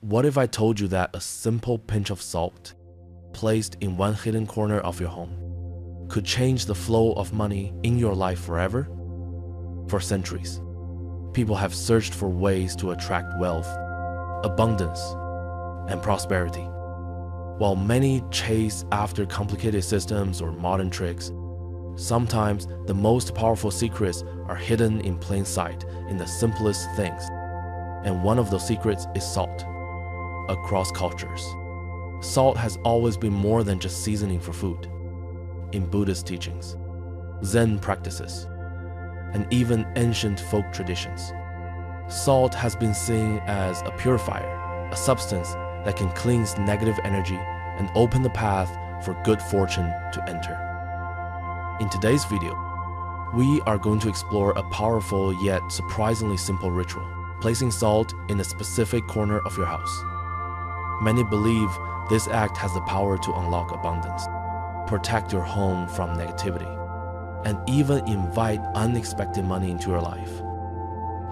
What if I told you that a simple pinch of salt, placed in one hidden corner of your home, could change the flow of money in your life forever? For centuries, people have searched for ways to attract wealth, abundance, and prosperity. While many chase after complicated systems or modern tricks, sometimes the most powerful secrets are hidden in plain sight in the simplest things. And one of those secrets is salt. Across cultures, salt has always been more than just seasoning for food. In Buddhist teachings, Zen practices, and even ancient folk traditions, salt has been seen as a purifier, a substance that can cleanse negative energy and open the path for good fortune to enter. In today's video, we are going to explore a powerful yet surprisingly simple ritual, placing salt in a specific corner of your house. Many believe this act has the power to unlock abundance, protect your home from negativity, and even invite unexpected money into your life.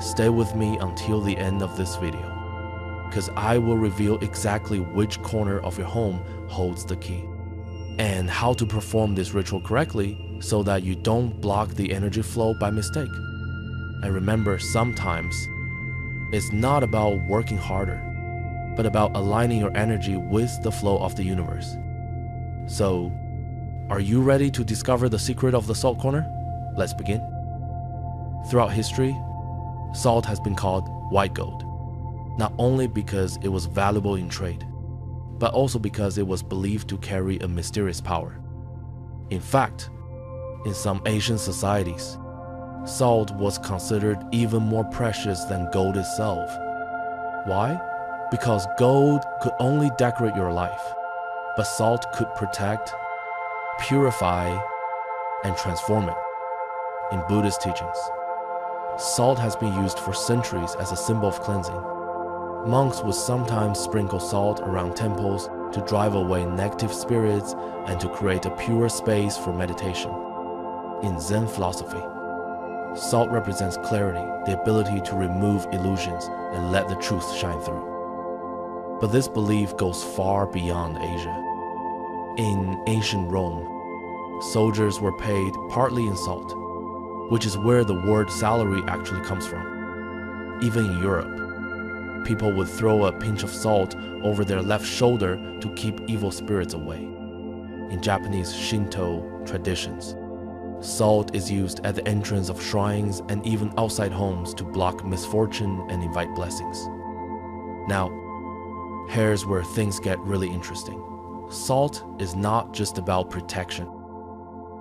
Stay with me until the end of this video, because I will reveal exactly which corner of your home holds the key, and how to perform this ritual correctly so that you don't block the energy flow by mistake. And remember, sometimes it's not about working harder, but about aligning your energy with the flow of the universe. So, are you ready to discover the secret of the salt corner? Let's begin. Throughout history, salt has been called white gold, not only because it was valuable in trade, but also because it was believed to carry a mysterious power. In fact, in some Asian societies, salt was considered even more precious than gold itself. Why? Because gold could only decorate your life, but salt could protect, purify, and transform it. In Buddhist teachings, salt has been used for centuries as a symbol of cleansing. Monks would sometimes sprinkle salt around temples to drive away negative spirits and to create a pure space for meditation. In Zen philosophy, salt represents clarity, the ability to remove illusions and let the truth shine through. But this belief goes far beyond Asia. In ancient Rome, soldiers were paid partly in salt, which is where the word salary actually comes from. Even in Europe, people would throw a pinch of salt over their left shoulder to keep evil spirits away. In Japanese Shinto traditions, salt is used at the entrance of shrines and even outside homes to block misfortune and invite blessings. Now, here's where things get really interesting. Salt is not just about protection.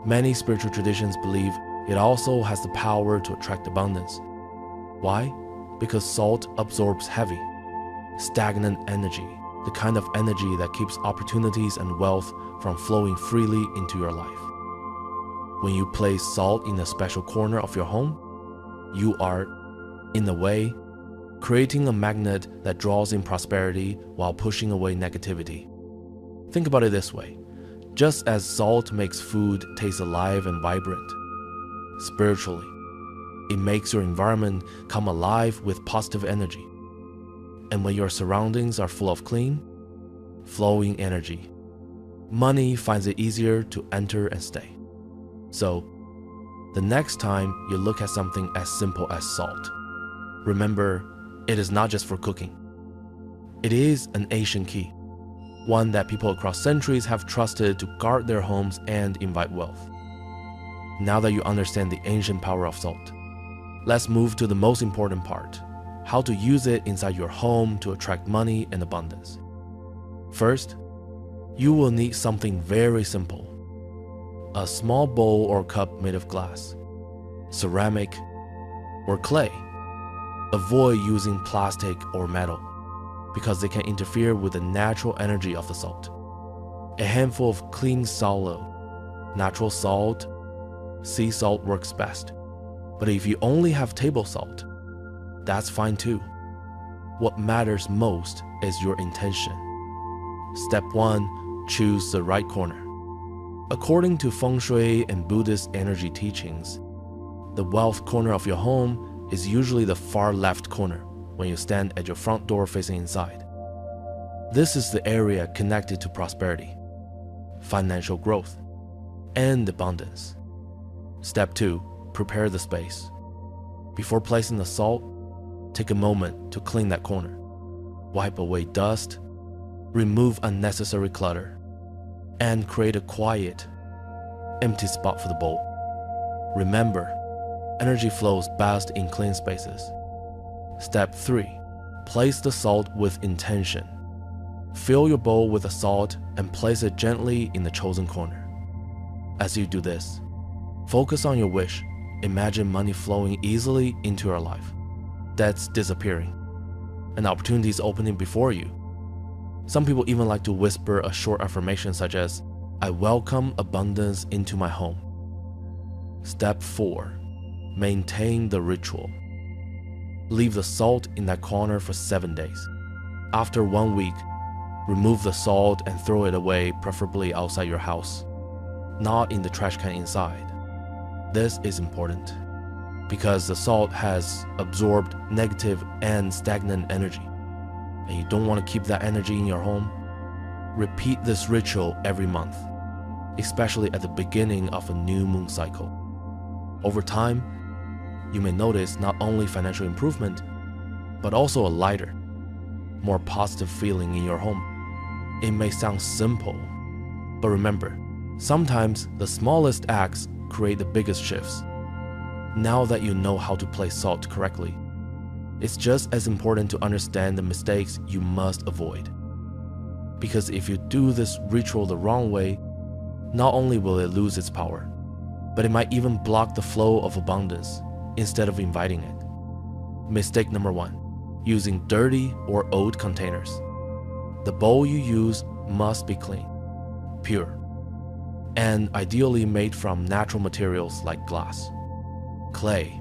Many spiritual traditions believe it also has the power to attract abundance. Why? Because salt absorbs heavy, stagnant energy, the kind of energy that keeps opportunities and wealth from flowing freely into your life. When you place salt in a special corner of your home, you are, in a way, creating a magnet that draws in prosperity while pushing away negativity. Think about it this way. Just as salt makes food taste alive and vibrant, spiritually, it makes your environment come alive with positive energy. And when your surroundings are full of clean, flowing energy, money finds it easier to enter and stay. So, the next time you look at something as simple as salt, remember, it is not just for cooking. It is an ancient key, one that people across centuries have trusted to guard their homes and invite wealth. Now that you understand the ancient power of salt, let's move to the most important part, how to use it inside your home to attract money and abundance. First, you will need something very simple. A small bowl or cup made of glass, ceramic, or clay. Avoid using plastic or metal because they can interfere with the natural energy of the salt. A handful of clean sallow, natural salt, sea salt works best. But if you only have table salt, that's fine too. What matters most is your intention. Step 1, choose the right corner. According to Feng Shui and Buddhist energy teachings, the wealth corner of your home is usually the far left corner when you stand at your front door facing inside. This is the area connected to prosperity, financial growth, and abundance. Step 2. Prepare the space. Before placing the salt, take a moment to clean that corner. Wipe away dust, remove unnecessary clutter, and create a quiet, empty spot for the bowl. Remember, energy flows best in clean spaces. Step 3. Place the salt with intention. Fill your bowl with the salt and place it gently in the chosen corner. As you do this, focus on your wish. Imagine money flowing easily into your life, debts disappearing, and opportunities opening before you. Some people even like to whisper a short affirmation such as, "I welcome abundance into my home." Step 4. Maintain the ritual. Leave the salt in that corner for 7 days. After 1 week, remove the salt and throw it away, preferably outside your house, not in the trash can inside. This is important because the salt has absorbed negative and stagnant energy, and you don't want to keep that energy in your home. Repeat this ritual every month, especially at the beginning of a new moon cycle. Over time, you may notice not only financial improvement, but also a lighter, more positive feeling in your home. It may sound simple, but remember, sometimes the smallest acts create the biggest shifts. Now that you know how to place salt correctly, it's just as important to understand the mistakes you must avoid. Because if you do this ritual the wrong way, not only will it lose its power, but it might even block the flow of abundance instead of inviting it. Mistake number 1, using dirty or old containers. The bowl you use must be clean, pure, and ideally made from natural materials like glass, clay,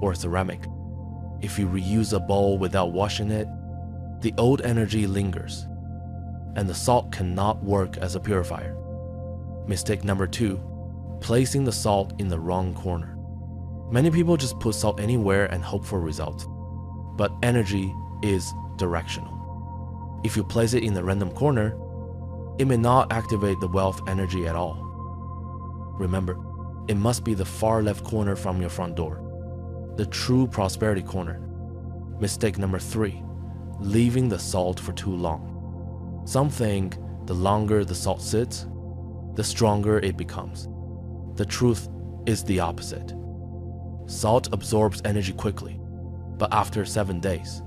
or ceramic. If you reuse a bowl without washing it, the old energy lingers, and the salt cannot work as a purifier. Mistake number 2, placing the salt in the wrong corner. Many people just put salt anywhere and hope for results, but energy is directional. If you place it in a random corner, it may not activate the wealth energy at all. Remember, it must be the far left corner from your front door, the true prosperity corner. Mistake number 3, leaving the salt for too long. Some think the longer the salt sits, the stronger it becomes. The truth is the opposite. Salt absorbs energy quickly, but after 7 days,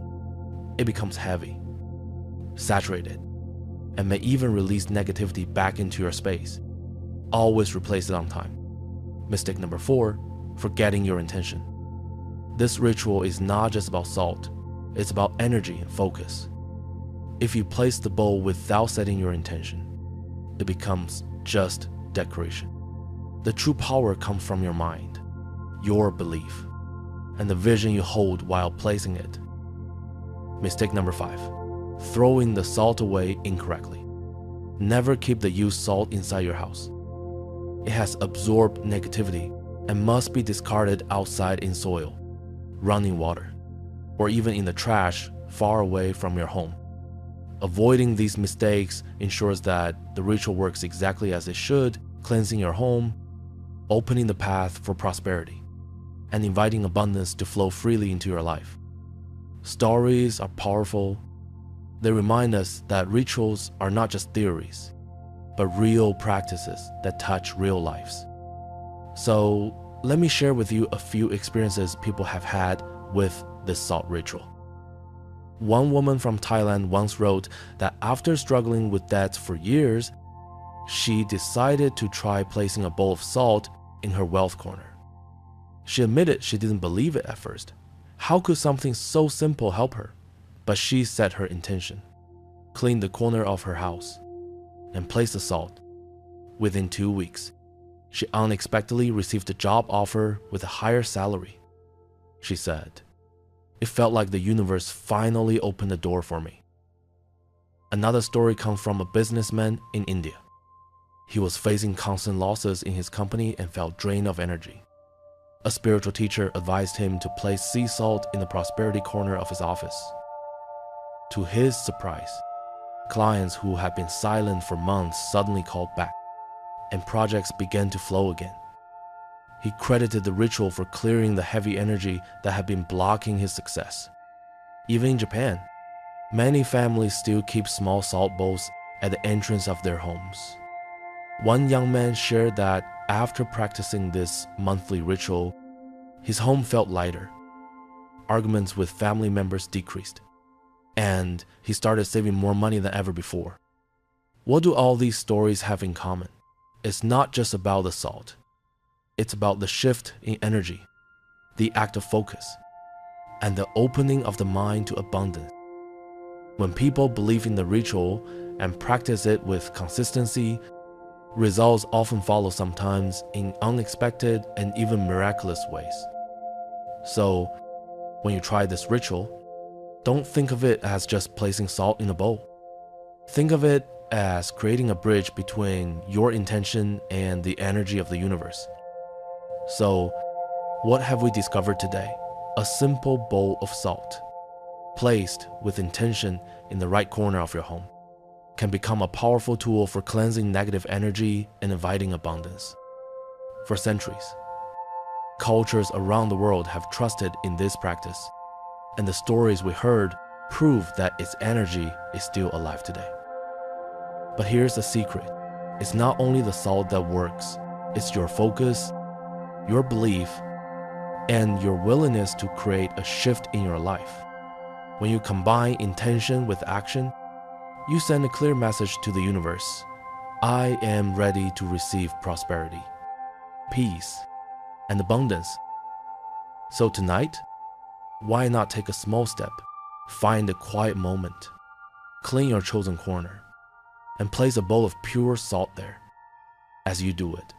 it becomes heavy, saturated, and may even release negativity back into your space. Always replace it on time. Mistake number 4, forgetting your intention. This ritual is not just about salt, it's about energy and focus. If you place the bowl without setting your intention, it becomes just decoration. The true power comes from your mind, your belief, and the vision you hold while placing it. Mistake number 5, throwing the salt away incorrectly. Never keep the used salt inside your house. It has absorbed negativity and must be discarded outside in soil, running water, or even in the trash far away from your home. Avoiding these mistakes ensures that the ritual works exactly as it should, cleansing your home, opening the path for prosperity, and inviting abundance to flow freely into your life. Stories are powerful. They remind us that rituals are not just theories, but real practices that touch real lives. So let me share with you a few experiences people have had with this salt ritual. One woman from Thailand once wrote that after struggling with debts for years, she decided to try placing a bowl of salt in her wealth corner. She admitted she didn't believe it at first. How could something so simple help her? But she set her intention, cleaned the corner of her house, and placed the salt. Within 2 weeks, she unexpectedly received a job offer with a higher salary. She said, "It felt like the universe finally opened the door for me." Another story comes from a businessman in India. He was facing constant losses in his company and felt drained of energy. A spiritual teacher advised him to place sea salt in the prosperity corner of his office. To his surprise, Clients who had been silent for months suddenly called back, and projects began to flow again. He credited the ritual for clearing the heavy energy that had been blocking his success. Even in Japan, many families still keep small salt bowls at the entrance of their homes. One young man shared that after practicing this monthly ritual, his home felt lighter. Arguments with family members decreased, and he started saving more money than ever before. What do all these stories have in common? It's not just about the salt. It's about the shift in energy, the act of focus, and the opening of the mind to abundance. When people believe in the ritual and practice it with consistency, results often follow, sometimes in unexpected and even miraculous ways. So, when you try this ritual, don't think of it as just placing salt in a bowl. Think of it as creating a bridge between your intention and the energy of the universe. So, what have we discovered today? A simple bowl of salt, placed with intention in the right corner of your home, can become a powerful tool for cleansing negative energy and inviting abundance. For centuries, cultures around the world have trusted in this practice, and the stories we heard prove that its energy is still alive today. But here's the secret. It's not only the salt that works, it's your focus, your belief, and your willingness to create a shift in your life. When you combine intention with action, you send a clear message to the universe. I am ready to receive prosperity, peace, and abundance. So tonight, why not take a small step, find a quiet moment, clean your chosen corner, and place a bowl of pure salt there. As you do it,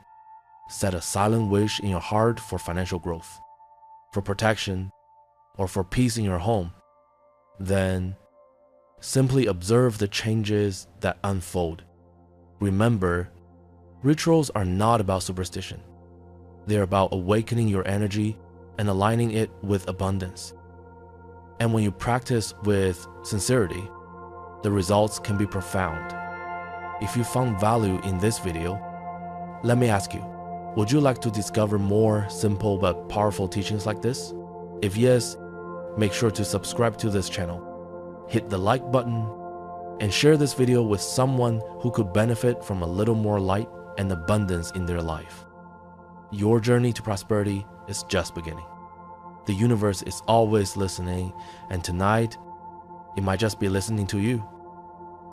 set a silent wish in your heart for financial growth, for protection, or for peace in your home. Then, simply observe the changes that unfold. Remember, rituals are not about superstition. They're about awakening your energy and aligning it with abundance. And when you practice with sincerity, the results can be profound. If you found value in this video, let me ask you, would you like to discover more simple but powerful teachings like this? If yes, make sure to subscribe to this channel, hit the like button, and share this video with someone who could benefit from a little more light and abundance in their life. Your journey to prosperity is just beginning. The universe is always listening, and tonight, it might just be listening to you.